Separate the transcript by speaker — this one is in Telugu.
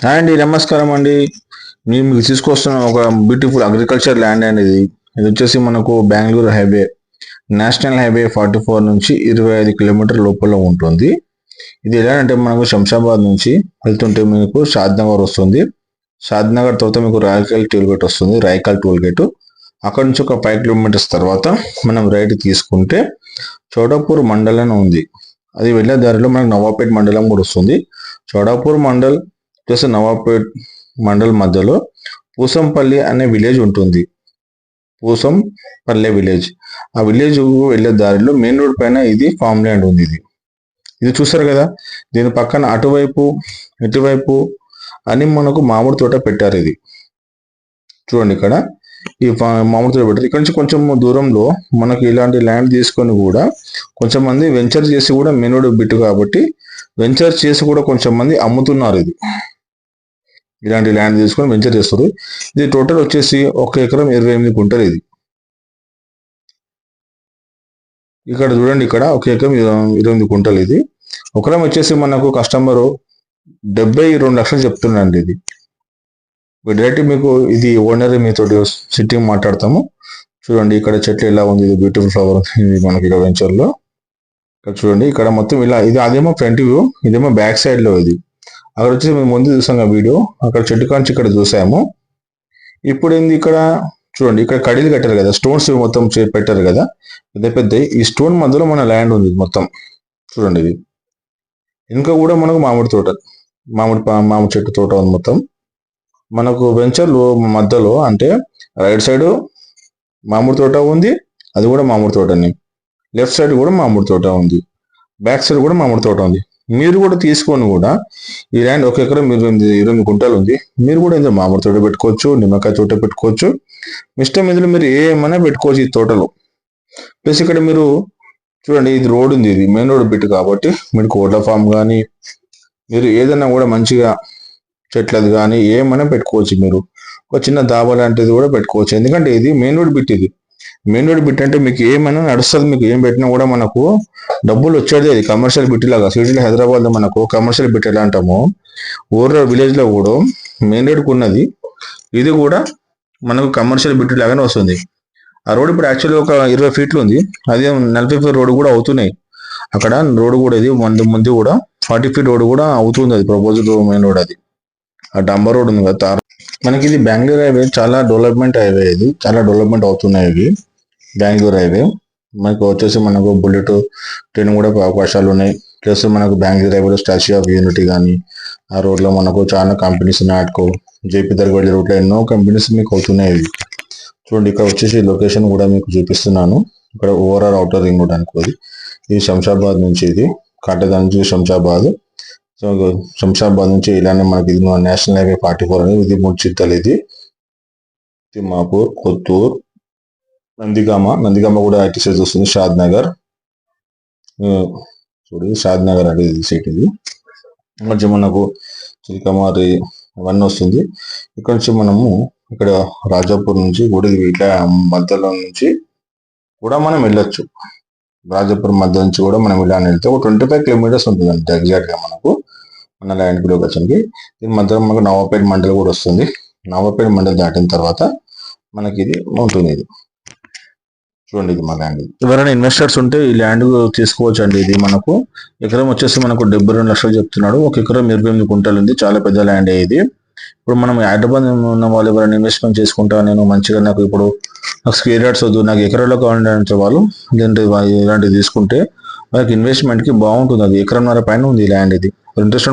Speaker 1: హాయ్ అండి, నమస్కారం అండి. నేను మీకు తీసుకొస్తున్న ఒక బ్యూటిఫుల్ అగ్రికల్చర్ ల్యాండ్ అనేది. ఇది వచ్చేసి మనకు బెంగళూరు హైవే, నేషనల్ హైవే 44 నుంచి 25 కిలోమీటర్ లోపల ఉంటుంది. ఇది ఎలా అంటే మనకు శంషాబాద్ నుంచి వెళ్తుంటే మీకు షాద్నగర్ వస్తుంది. షాద్నగర్ తర్వాత మీకు రాయకల్ టోల్ గేట్ వస్తుంది, రాయకల్ టోల్ గేట్. అక్కడ నుంచి ఒక 5 కిలోమీటర్స్ తర్వాత మనం రైట్ తీసుకుంటే చౌడాపూర్ మండలం ఉంది. అది వెళ్ళే దారిలో మనకు నవాపేట్ మండలం కూడా వస్తుంది. చౌడాపూర్ మండల్ ప్లస్ నవాపేట్ మండల్ మధ్యలో పూసంపల్లి అనే విలేజ్ ఉంటుంది. పూసంపల్లె విలేజ్. ఆ విలేజ్ వెళ్ళే దారిలో మెయిన్ రోడ్ పైన ఇది ఫామ్ ల్యాండ్ ఉంది. ఇది చూస్తారు కదా, దీని పక్కన అటువైపు ఇటువైపు అని మనకు మామిడి తోట పెట్టారు. ఇది చూడండి, ఇక్కడ ఈ మామిడి తోట పెట్టారు. ఇక్కడ నుంచి కొంచెం దూరంలో మనకు ఇలాంటి ల్యాండ్ తీసుకొని కూడా కొంచెం మంది వెంచర్ చేసి కూడా మెయిన్ రోడ్ బిట్టు కాబట్టి వెంచర్ చేసి కూడా కొంచెం మంది అమ్ముతున్నారు. ఇలాంటి ల్యాండ్ తీసుకొని వెంచర్ చేస్తారు. ఇది టోటల్ వచ్చేసి 1 ఎకరం 28 గుంటలు. ఇది ఇక్కడ చూడండి, ఇక్కడ 1 ఎకరం 28 గుంటలు. ఇది ఒకరం వచ్చేసి మనకు కస్టమరు 72 లక్షలు చెప్తున్నాండి. ఇది డైరెక్ట్ మీకు ఇది ఓనర్ మీతో సిట్టింగ్ మాట్లాడతాము. చూడండి, ఇక్కడ చెట్లు ఎలా ఉంది, ఇది బ్యూటిఫుల్ ఫ్లవర్ ఉంది మనకి ఇక్కడ వెంచర్లో. ఇక్కడ చూడండి, ఇక్కడ మొత్తం ఇలా ఇది అదేమో ఫ్రంట్ వ్యూ, ఇదేమో బ్యాక్ సైడ్ లో. ఇది అక్కడ వచ్చేసి మేము ముందు చూసాం వీడియో, అక్కడ చెట్టు కాంచి ఇక్కడ చూసాము. ఇప్పుడు ఏంది ఇక్కడ చూడండి, ఇక్కడ కడీలు కట్టారు కదా, స్టోన్స్ మొత్తం పెట్టారు కదా పెద్ద పెద్ద. ఈ స్టోన్ మధ్యలో మన ల్యాండ్ ఉంది మొత్తం. చూడండి, ఇది ఇంకా కూడా మనకు మామిడి తోట, మామిడి చెట్టు తోట ఉంది మొత్తం. మనకు వెంచర్లు మధ్యలో అంటే రైట్ సైడ్ మామిడి తోట ఉంది, అది కూడా మామిడి తోటని. లెఫ్ట్ సైడ్ కూడా మామిడి తోట ఉంది, బ్యాక్ సైడ్ కూడా మామిడి తోట ఉంది. మీరు కూడా తీసుకొని కూడా ఈ ల్యాండ్ 1 ఎకరం 28 గుంటలు ఉంది. మీరు కూడా ఇందులో మామిడి తోట పెట్టుకోవచ్చు, నిమ్మకాయ తోట పెట్టుకోవచ్చు, ఇష్టం ఇందులో మీరు ఏమైనా పెట్టుకోవచ్చు ఈ తోటలో. ప్లస్ ఇక్కడ మీరు చూడండి, ఇది రోడ్ ఉంది, ఇది మెయిన్ రోడ్ బిట్ కాబట్టి మీరు కోట్ల ఫామ్ కానీ మీరు ఏదైనా కూడా మంచిగా చెట్లది కానీ ఏమైనా పెట్టుకోవచ్చు. మీరు ఒక చిన్న దాబా లాంటిది కూడా పెట్టుకోవచ్చు, ఎందుకంటే ఇది మెయిన్ రోడ్ బిట్. ఇది మెయిన్ రోడ్ బిట్ అంటే మీకు ఏమైనా నడుస్తుంది, మీకు ఏం పెట్టినా కూడా మనకు డబ్బులు వచ్చేది. అది కమర్షియల్ బిట్ లాగా. సిటీలో హైదరాబాద్లో మనకు కమర్షియల్ బిట్ ఎలా అంటామో ఊర్లో విలేజ్లో కూడా మెయిన్ రోడ్కి ఉన్నది, ఇది కూడా మనకు కమర్షియల్ బిట్ లాగానే వస్తుంది. ఆ రోడ్ ఇప్పుడు యాక్చువల్గా ఒక 20 ఫీట్లు ఉంది, అదే 40 ఫీట్ రోడ్ కూడా అవుతున్నాయి అక్కడ. రోడ్ కూడా ఇది ముందు కూడా 40 ఫీట్ రోడ్ కూడా అవుతుంది. అది ప్రపోజల్ మెయిన్ రోడ్, అది ఆ డంబర్ రోడ్ ఉంది కదా. మనకి ఇది బెంగళూరు హైవే, చాలా డెవలప్మెంట్ హైవే. ఇది చాలా డెవలప్మెంట్ అవుతున్నాయి ఇవి. బెంగళూరు హైవే మనకు వచ్చేసి మనకు బుల్లెట్ ట్రైన్ కూడా అవకాశాలు ఉన్నాయి. ప్లస్ మనకు బెంగళూరు హైవేలో స్టాచ్యూ ఆఫ్ యూనిటీ కానీ ఆ రోడ్లో మనకు చాలా కంపెనీస్, నాట్కో, జేపీ దర్గడ్డి రోడ్లో ఎన్నో కంపెనీస్ మీకు అవుతున్నాయి. ఇవి చూడండి, ఇక్కడ వచ్చేసి లొకేషన్ కూడా మీకు చూపిస్తున్నాను. ఇక్కడ ఓవరాల్ అవుటర్ రింగ్ రోడ్ అనుకోది. ఇది శంషాబాద్ నుంచి, ఇది కాటేదా నుంచి శంషాబాద్. సో శంషాబాద్ నుంచి ఇలానే మనకి ఇది నేషనల్ హైవే 44 అని. ఇది 3 చిత్తలు. ఇది తిమ్మాపూర్, కొత్తూరు, నందిగామ కూడా ఐటీ సైజ్ వస్తుంది. షాద్ నగర్ చూడండి, షాద్ నగర్ అంటే ఇది సీట్. ఇది కొంచెం మనకు చిల్కమారి అవన్నీ వస్తుంది. ఇక్కడ నుంచి మనము ఇక్కడ రాజాపూర్ నుంచి కూడా ఇట్లా మధ్యలో నుంచి కూడా మనం వెళ్ళొచ్చు. రాజాపూర్ మధ్య నుంచి కూడా మనం ఇలా వెళ్తే ఒక 25 కిలోమీటర్స్ ఉంటుంది అంతే ఎగ్జాక్ట్ గా మనకు మన ల్యాండ్ లొకేషన్కి. దీని మధ్యలో మనకు నవాపేట్ మండల్ కూడా వస్తుంది. నవాపేట్ మండల్ దాటిన తర్వాత మనకి ఇది ఉంటుంది. ఇది చూడండి, ఇది మా ల్యాండ్. ఎవరైనా ఇన్వెస్టర్స్ ఉంటే ఈ ల్యాండ్ తీసుకోవచ్చు అండి. ఇది మనకు ఎకరం వచ్చేసి మనకు 72 లక్షలు చెప్తున్నాడు. 1 ఎకరం 28 గుంటలు ఉంది, చాలా పెద్ద ల్యాండ్ ఇది. ఇప్పుడు మనం హైదరాబాద్ ఉన్న వాళ్ళు ఎవరైనా ఇన్వెస్ట్మెంట్ చేసుకుంటా, నేను మంచిగా నాకు ఇప్పుడు నాకు స్క్వేర్ యార్డ్స్ వద్దు, నాకు ఎకరాల్లో కావాలంటే వాళ్ళు ఇలాంటివి తీసుకుంటే వాళ్ళకి ఇన్వెస్ట్మెంట్కి బాగుంటుంది. అది 1.5 ఎకరం పైన ఉంది ల్యాండ్. ఇది ఇంట్రెస్ట్